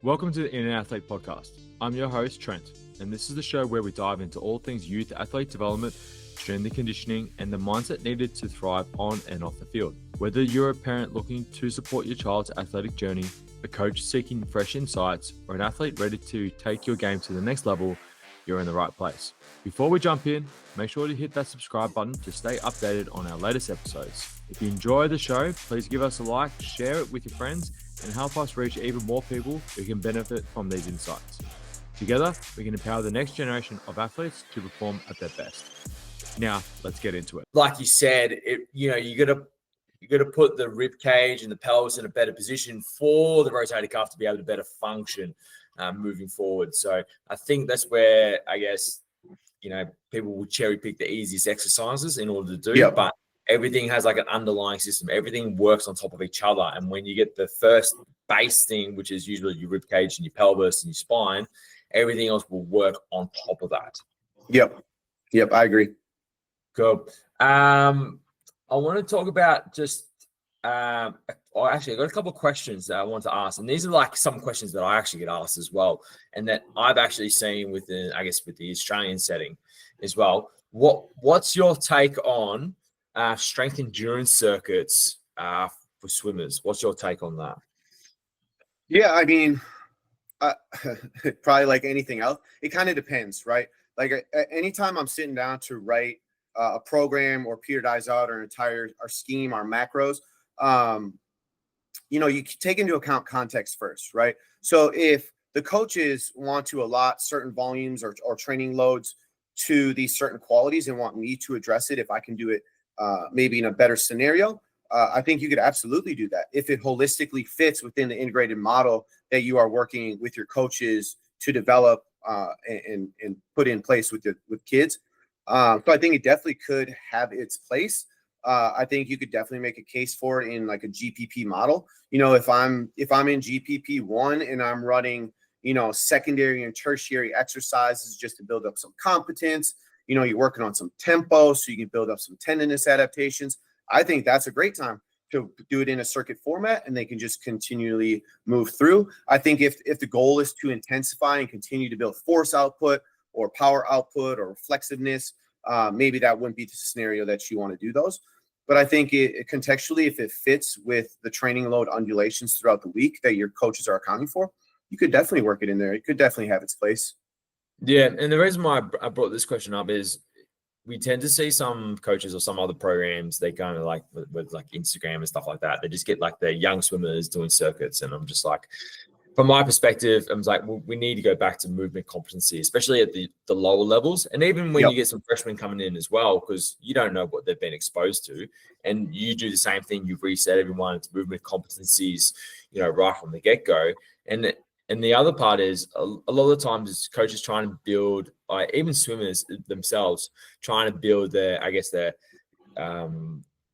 Welcome to the Inner Athlete Podcast. I'm your host, Trent, and this is the show where we dive into all things youth athlete development, strength and conditioning, and the mindset needed to thrive on and off the field. Whether you're a parent looking to support your child's athletic journey, a coach seeking fresh insights, or an athlete ready to take your game to the next level, you're in the right place. Before we jump in, make sure to hit that subscribe button to stay updated on our latest episodes. If you enjoy the show, please give us a like, share it with your friends, and help us reach even more people who can benefit from these insights. Together, we can empower the next generation of athletes to perform at their best. Now, let's get into it. Like you said, you got to put the rib cage and the pelvis in a better position for the rotator cuff to be able to better function moving forward. So I think that's where I guess people will cherry pick the easiest exercises in order to do. Yep. But everything has like an underlying system. Everything works on top of each other. And when you get the first base thing, which is usually your rib cage and your pelvis and your spine, everything else will work on top of that. Yep. I agree. Cool. I want to talk about just actually, I got a couple of questions that I want to ask, and these are like some questions that I actually get asked as well, and that I've actually seen with the Australian setting as well. What's your take on strength endurance circuits for swimmers? What's your take on that? Yeah, I mean, probably like anything else, it kind of depends, right? Like anytime I'm sitting down to write a program or periodize out our scheme, our macros, you take into account context first, right? So if the coaches want to allot certain volumes or training loads to these certain qualities and want me to address it, if I can do it maybe in a better scenario, I think you could absolutely do that if it holistically fits within the integrated model that you are working with your coaches to develop and put in place with kids. So I think it definitely could have its place. I think you could definitely make a case for it in like a GPP model. If I'm in GPP 1 and I'm running, secondary and tertiary exercises just to build up some competence, you're working on some tempo so you can build up some tendinous adaptations. I think that's a great time to do it in a circuit format, and they can just continually move through. I think if the goal is to intensify and continue to build force output or power output or reflexiveness, maybe that wouldn't be the scenario that you want to do those. But I think contextually, if it fits with the training load undulations throughout the week that your coaches are accounting for, you could definitely work it in there. It could definitely have its place. Yeah, and the reason why I brought this question up is we tend to see some coaches or some other programs, they kind of like with like Instagram and stuff like that, they just get like the young swimmers doing circuits. And I'm just like, from my perspective, I'm like, well, we need to go back to movement competency, especially at the lower levels. And even when you get some freshmen coming in as well, because you don't know what they've been exposed to. And you do the same thing. You've reset everyone into movement competencies, right from the get-go. And the other part is a lot of the times coaches trying to build, even swimmers themselves, trying to build their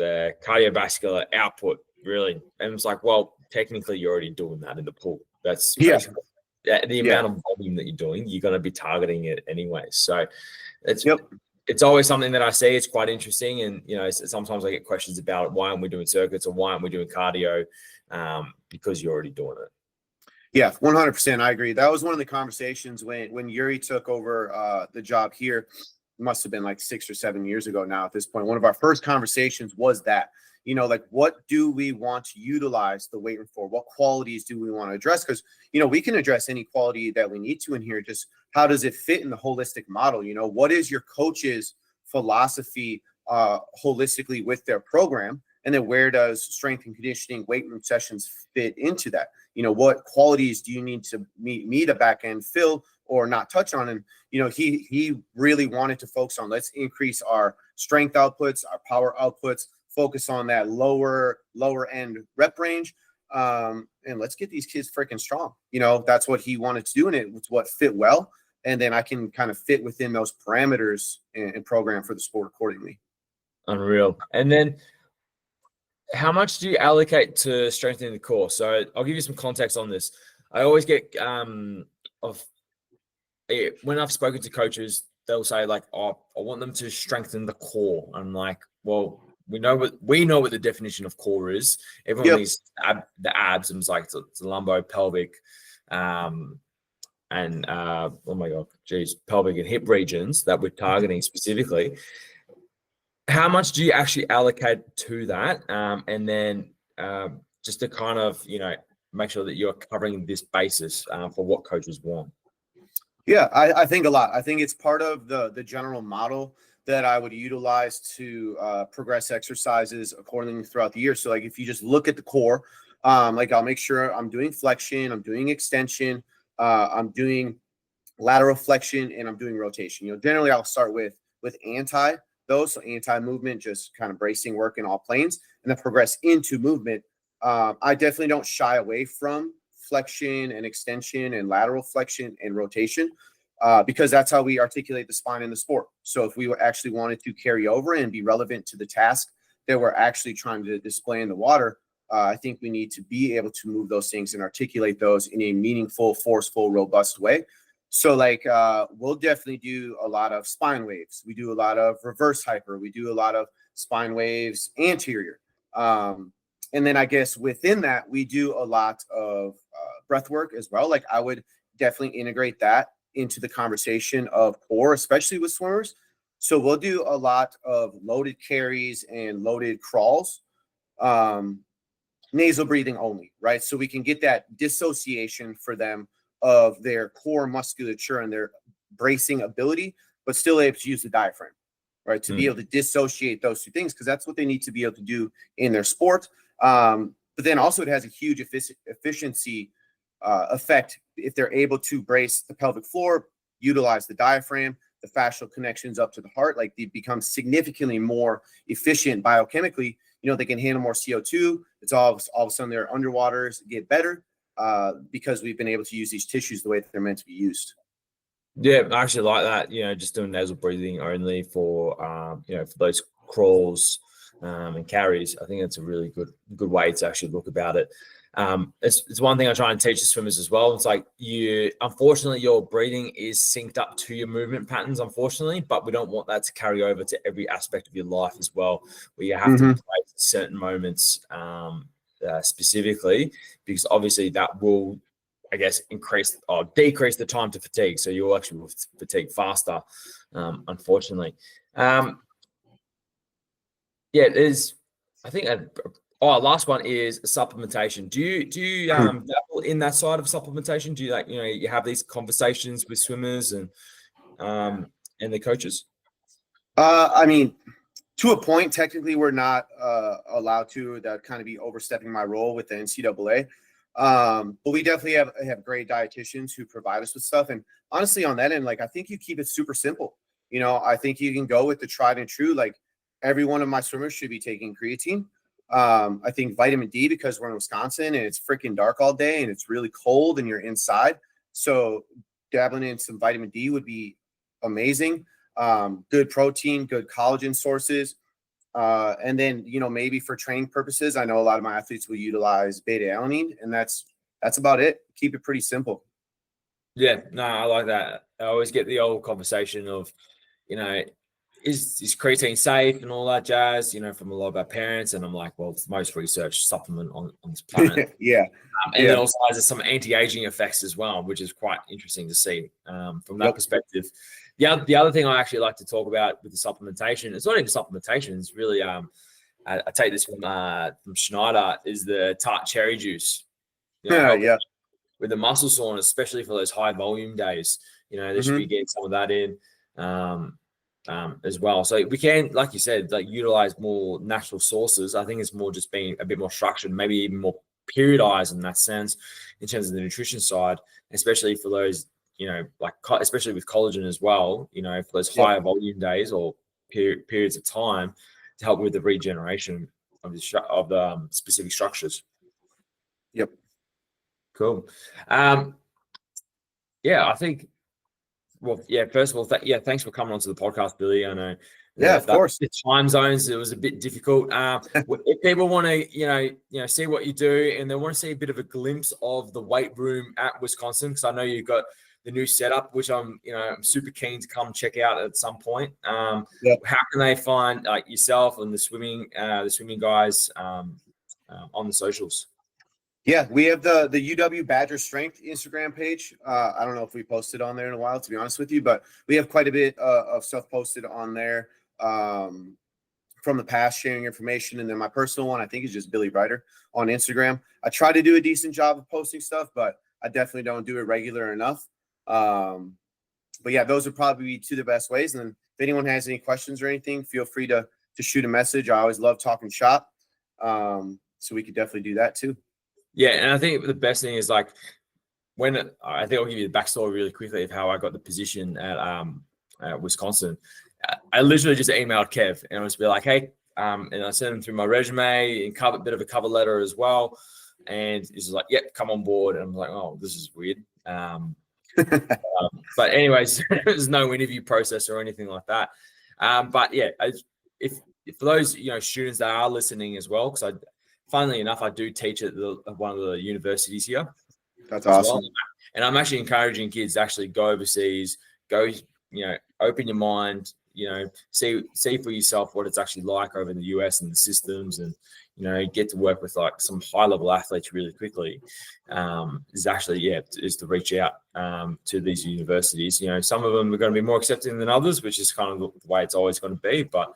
cardiovascular output, really. And it's like, well, technically you're already doing that in the pool. That's the amount of volume that you're doing, you're going to be targeting it anyway. So it's always something that I see. It's quite interesting. And, sometimes I get questions about why aren't we doing circuits or why aren't we doing cardio? Because you're already doing it. Yeah, 100%. I agree. That was one of the conversations when Yuri took over the job here. It must have been like 6 or 7 years ago now at this point. One of our first conversations was that, like, what do we want to utilize the weight room for? What qualities do we want to address? Because, we can address any quality that we need to in here. Just how does it fit in the holistic model? What is your coach's philosophy holistically with their program? And then where does strength and conditioning weight room sessions fit into that? What qualities do you need to meet a back end fill or not touch on? And, he really wanted to focus on, let's increase our strength outputs, our power outputs, focus on that lower end rep range. And let's get these kids freaking strong. That's what he wanted to do. And it was what fit well. And then I can kind of fit within those parameters and program for the sport accordingly. Unreal. And then how much do you allocate to strengthening the core? So I'll give you some context on this. I always get when I've spoken to coaches, they'll say like, "Oh, I want them to strengthen the core." I'm like, "Well, we know what the definition of core is. Everyone needs the abs, and it's like it's a lumbo pelvic and oh my god, geez, pelvic and hip regions that we're targeting specifically. How much do you actually allocate to that? And then just to kind of, make sure that you're covering this basis for what coaches want. Yeah, I think a lot. I think it's part of the general model that I would utilize to progress exercises accordingly throughout the year. So like if you just look at the core, like I'll make sure I'm doing flexion, I'm doing extension, I'm doing lateral flexion, and I'm doing rotation. Generally I'll start with anti those, so anti-movement, just kind of bracing work in all planes, and then progress into movement. I definitely don't shy away from flexion and extension and lateral flexion and rotation because that's how we articulate the spine in the sport. So if we actually wanted to carry over and be relevant to the task that we're actually trying to display in the water, I think we need to be able to move those things and articulate those in a meaningful, forceful, robust way. So like we'll definitely do a lot of spine waves. We do a lot of reverse hyper. We do a lot of spine waves anterior. And then I guess within that, we do a lot of breath work as well. Like I would definitely integrate that into the conversation of core, especially with swimmers. So we'll do a lot of loaded carries and loaded crawls, nasal breathing only, right? So we can get that dissociation for them of their core musculature and their bracing ability, but still able to use the diaphragm, right? To be able to dissociate those two things, because that's what they need to be able to do in their sport. But then also it has a huge efficiency effect if they're able to brace the pelvic floor, utilize the diaphragm, the fascial connections up to the heart. Like they become significantly more efficient biochemically. They can handle more CO2. It's all of a sudden their underwaters get better because we've been able to use these tissues the way that they're meant to be used. Yeah, I actually like that. Just doing nasal breathing only for for those crawls and carries. I think that's a really good way to actually look about it. It's one thing I try and teach the swimmers as well. It's like unfortunately, your breathing is synced up to your movement patterns, unfortunately, but we don't want that to carry over to every aspect of your life as well, where you have to play certain moments specifically, because obviously that will, I guess, increase or decrease the time to fatigue. So you'll actually fatigue faster, unfortunately. There's, I think, last one is supplementation. Do you dabble in that side of supplementation? Do you you have these conversations with swimmers and the coaches? I mean, to a point, technically we're not allowed to. That kind of be overstepping my role with the NCAA. But we definitely have great dietitians who provide us with stuff. And honestly, on that end, like I think you keep it super simple. I think you can go with the tried and true. Like every one of my swimmers should be taking creatine. I think vitamin D, because we're in Wisconsin and it's freaking dark all day and it's really cold and you're inside. So dabbling in some vitamin D would be amazing. Good protein, good collagen sources. And then, maybe for training purposes, I know a lot of my athletes will utilize beta alanine, and that's about it. Keep it pretty simple. Yeah, no, I like that. I always get the old conversation of, is creatine safe and all that jazz, from a lot of our parents. And I'm like, well, it's the most researched supplement on this planet. Yeah. And it also has some anti-aging effects as well, which is quite interesting to see from that perspective. The other thing I actually like to talk about with the supplementation, it's not even supplementation, it's really, I take this from Schneider, is the tart cherry juice. With the muscle soreness, especially for those high volume days, they should be getting some of that in as well. So we can, like you said, utilize more natural sources. I think it's more just being a bit more structured, maybe even more periodized in that sense, in terms of the nutrition side, especially for those, especially with collagen as well, for those higher volume days or periods of time to help with the regeneration of the specific structures. Yep. Cool. I think, first of all, thanks for coming onto the podcast, Billy. I know. Of course. The time zones, it was a bit difficult. If people want to, see what you do and they want to see a bit of a glimpse of the weight room at Wisconsin, because I know you've got the new setup, which I'm super keen to come check out at some point. How can they find yourself and the swimming guys on the socials? Yeah, we have the UW Badger Strength Instagram page. I don't know if we posted on there in a while, to be honest with you, but we have quite a bit of stuff posted on there from the past, sharing information. And then my personal one, I think, is just Billy Breider on Instagram. I try to do a decent job of posting stuff, but I definitely don't do it regular enough. But yeah, those would probably be two of the best ways. And then if anyone has any questions or anything, feel free to shoot a message. I always love talking shop. So we could definitely do that too. Yeah, and I think the best thing is like when I think I'll give you the backstory really quickly of how I got the position at Wisconsin. I literally just emailed Kev and I was be like, hey, and I sent him through my resume and a bit of a cover letter as well. And he's like, yep, come on board. And I'm like, oh, this is weird. But anyways, there's no interview process or anything like that. But yeah, if for those students that are listening as well, because funnily enough, I do teach at one of the universities here. That's awesome. Well. And I'm actually encouraging kids to actually go overseas, open your mind, see for yourself what it's actually like over in the US and the systems, and get to work with like some high level athletes really quickly. Is to reach out to these universities. Some of them are going to be more accepting than others, which is kind of the way it's always going to be. But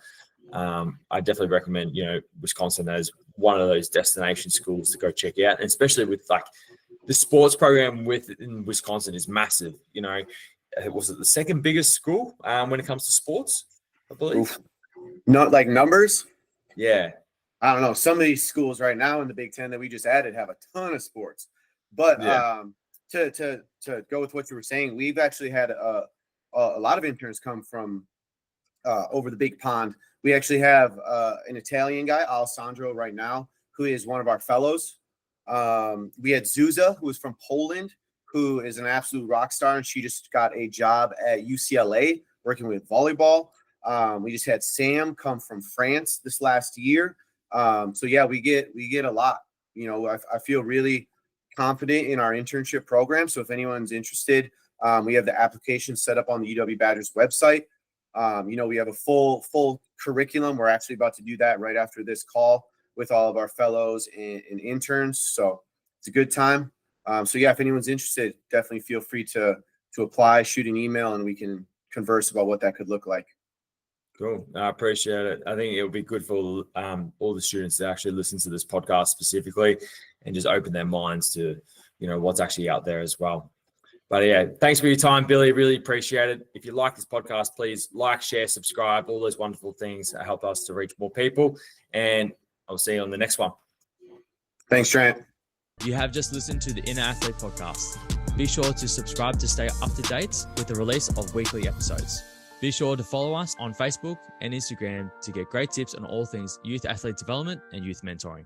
I definitely recommend Wisconsin as one of those destination schools to go check out, and especially with like the sports program in Wisconsin is massive. Was it the second biggest school when it comes to sports, I believe? Oof. Not like numbers? Yeah. I don't know. Some of these schools right now in the Big Ten that we just added have a ton of sports. But to go with what you were saying, we've actually had a lot of interns come from over the big pond. We actually have an Italian guy, Alessandro, right now, who is one of our fellows. We had Zuza, who is from Poland, who is an absolute rock star, and she just got a job at UCLA working with volleyball. We just had Sam come from France this last year. So yeah, we get a lot. I feel really confident in our internship program. So if anyone's interested, we have the application set up on the UW Badgers website. We have a full curriculum. We're actually about to do that right after this call with all of our fellows and interns. So it's a good time. So yeah, if anyone's interested, definitely feel free to apply, shoot an email, and we can converse about what that could look like. Cool. I appreciate it. I think it'll be good for all the students to actually listen to this podcast specifically and just open their minds to, what's actually out there as well. But yeah, thanks for your time, Billy. Really appreciate it. If you like this podcast, please like, share, subscribe, all those wonderful things that help us to reach more people. And I'll see you on the next one. Thanks, Trent. You have just listened to the Inner Athlete podcast. Be sure to subscribe to stay up to date with the release of weekly episodes. Be sure to follow us on Facebook and Instagram to get great tips on all things youth athlete development and youth mentoring.